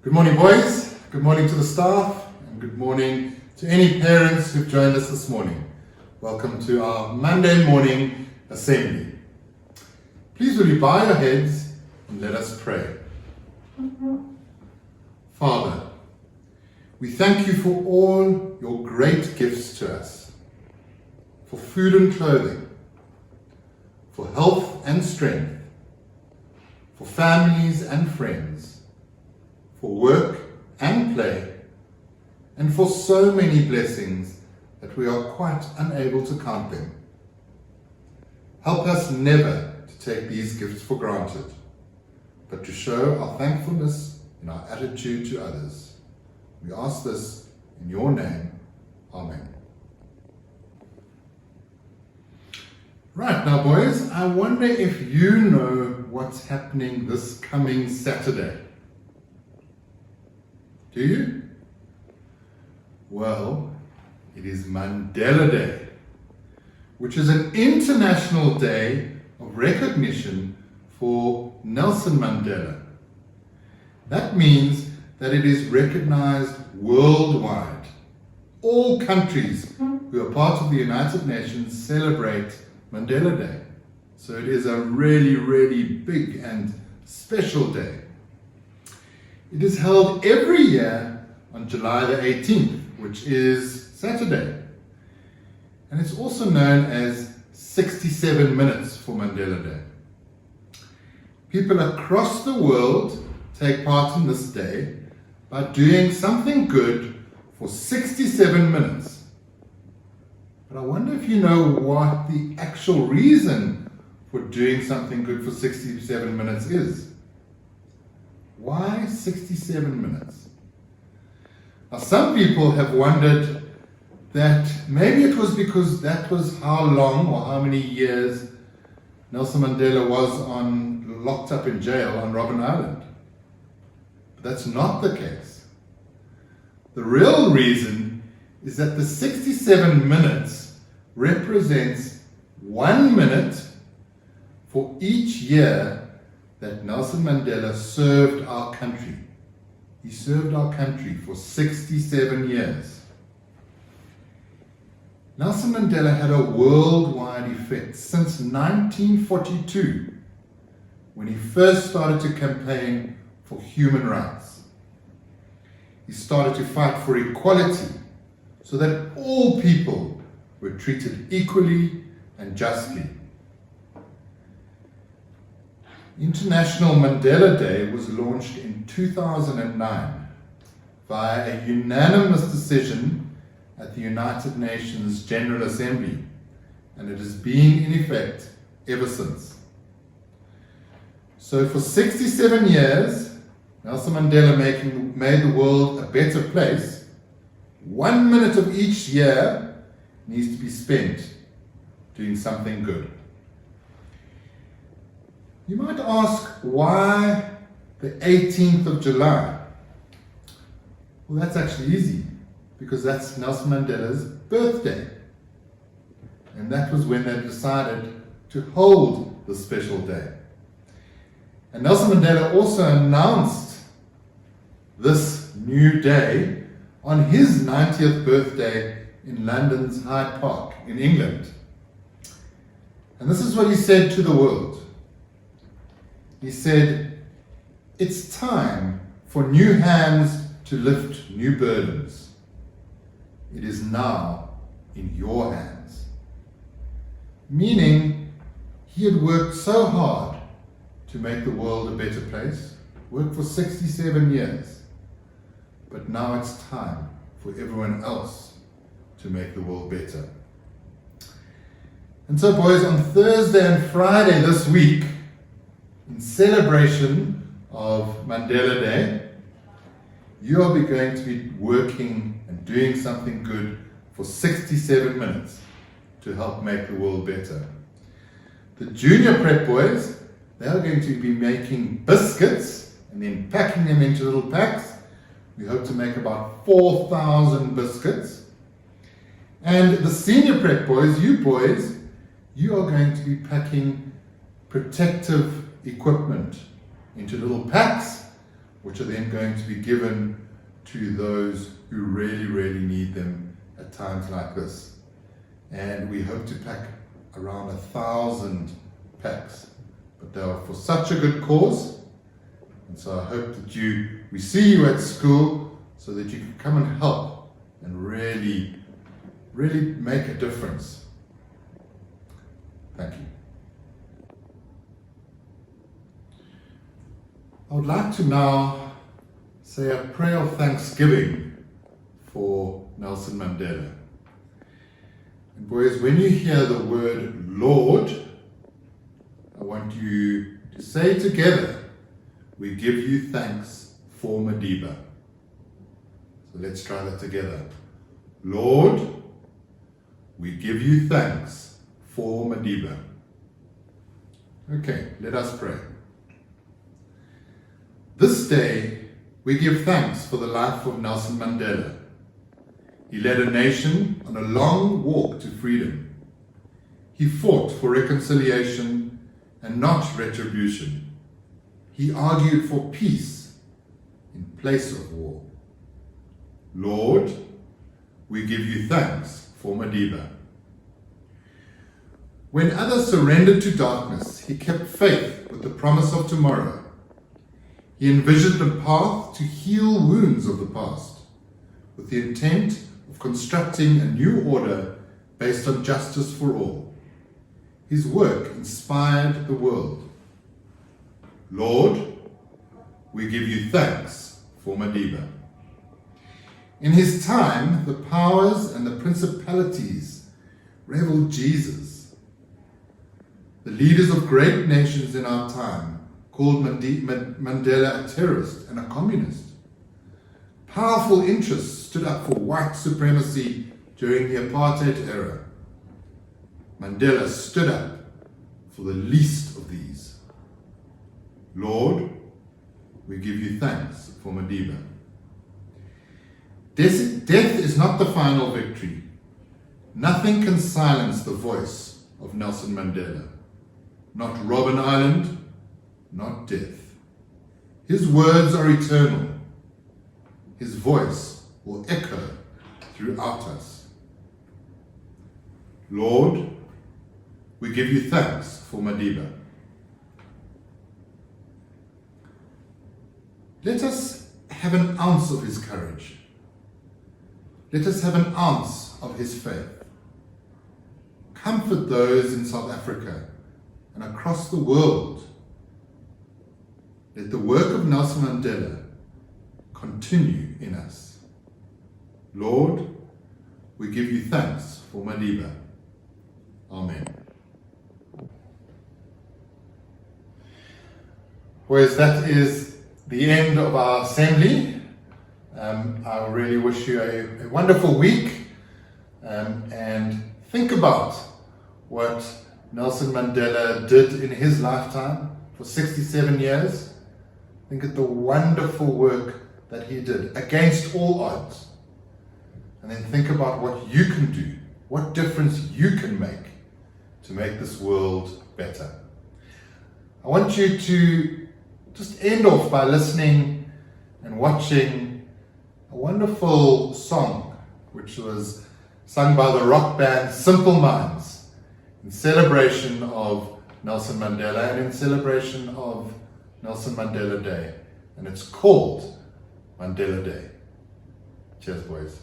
Good morning, boys. Good morning to the staff, and good morning to any parents who've joined us this morning. Welcome to our Monday morning assembly. Please will you bow your heads and let us pray. Father, we thank you for all your great gifts to us, for food and clothing, for health and strength, for families and friends, for work and play, and for so many blessings that we are quite unable to count them. Help us never to take these gifts for granted, but to show our thankfulness in our attitude to others. We ask this in your name. Amen. Right, now boys, I wonder if you know what's happening this coming Saturday. Do you? Well, it is Mandela Day, which is an international day of recognition for Nelson Mandela. That means that it is recognized worldwide. All countries who are part of the United Nations celebrate Mandela Day. So it is a really, really big and special day. It is held every year on July the 18th, which is Saturday. And it's also known as 67 minutes for Mandela Day. People across the world take part in this day by doing something good for 67 minutes. But I wonder if you know what the actual reason for doing something good for 67 minutes is. Why 67 minutes? Now, some people have wondered that maybe it was because that was how long or how many years Nelson Mandela was locked up in jail on Robben Island. But that's not the case. The real reason is that the 67 minutes represents 1 minute for each year that Nelson Mandela served our country. He served our country for 67 years. Nelson Mandela had a worldwide effect since 1942, when he first started to campaign for human rights. He started to fight for equality so that all people were treated equally and justly. International Mandela Day was launched in 2009 via a unanimous decision at the United Nations General Assembly, and it has been in effect ever since. So for 67 years, Nelson Mandela made the world a better place. 1 minute of each year needs to be spent doing something good. You might ask, why the 18th of July? Well, that's actually easy, because that's Nelson Mandela's birthday. And that was when they decided to hold the special day. And Nelson Mandela also announced this new day on his 90th birthday in London's Hyde Park in England. And this is what he said to the world. He said, "It's time for new hands to lift new burdens. It is now in your hands." Meaning, he had worked so hard to make the world a better place, worked for 67 years. But now it's time for everyone else to make the world better. And so, boys, on Thursday and Friday this week, in celebration of Mandela Day, you are going to be working and doing something good for 67 minutes to help make the world better. The junior prep boys, they are going to be making biscuits and then packing them into little packs. We hope to make about 4,000 biscuits. And the senior prep boys, you are going to be packing protective equipment into little packs which are then going to be given to those who really, really need them at times like this. And we hope to pack around 1,000 packs, but they are for such a good cause. And so I hope that we see you at school so that you can come and help and really, really make a difference. Thank you. I would like to now say a prayer of thanksgiving for Nelson Mandela. And boys, when you hear the word Lord, I want you to say together, we give you thanks for Madiba. So let's try that together. Lord, we give you thanks for Madiba. Okay, let us pray. This day, we give thanks for the life of Nelson Mandela. He led a nation on a long walk to freedom. He fought for reconciliation and not retribution. He argued for peace in place of war. Lord, we give you thanks for Madiba. When others surrendered to darkness, he kept faith with the promise of tomorrow. He envisioned a path to heal wounds of the past, with the intent of constructing a new order based on justice for all. His work inspired the world. Lord, we give you thanks for Madiba. In his time, the powers and the principalities reveled Jesus. The leaders of great nations in our time called Mandela a terrorist and a communist. Powerful interests stood up for white supremacy during the apartheid era. Mandela stood up for the least of these. Lord, we give you thanks for Madiba. Death is not the final victory. Nothing can silence the voice of Nelson Mandela. Not Robben Island, not death. His words are eternal. His voice will echo throughout us. Lord, we give you thanks for Madiba. Let us have an ounce of his courage. Let us have an ounce of his faith. Comfort those in South Africa and across the world. Let the work of Nelson Mandela continue in us. Lord, we give you thanks for Madiba. Amen. Boys, that is the end of our assembly. I really wish you a wonderful week, and think about what Nelson Mandela did in his lifetime for 67 years. Think of the wonderful work that he did against all odds. And then think about what you can do, what difference you can make to make this world better. I want you to just end off by listening and watching a wonderful song which was sung by the rock band Simple Minds in celebration of Nelson Mandela and in celebration of Nelson Mandela Day. And it's called Mandela Day. Cheers, boys.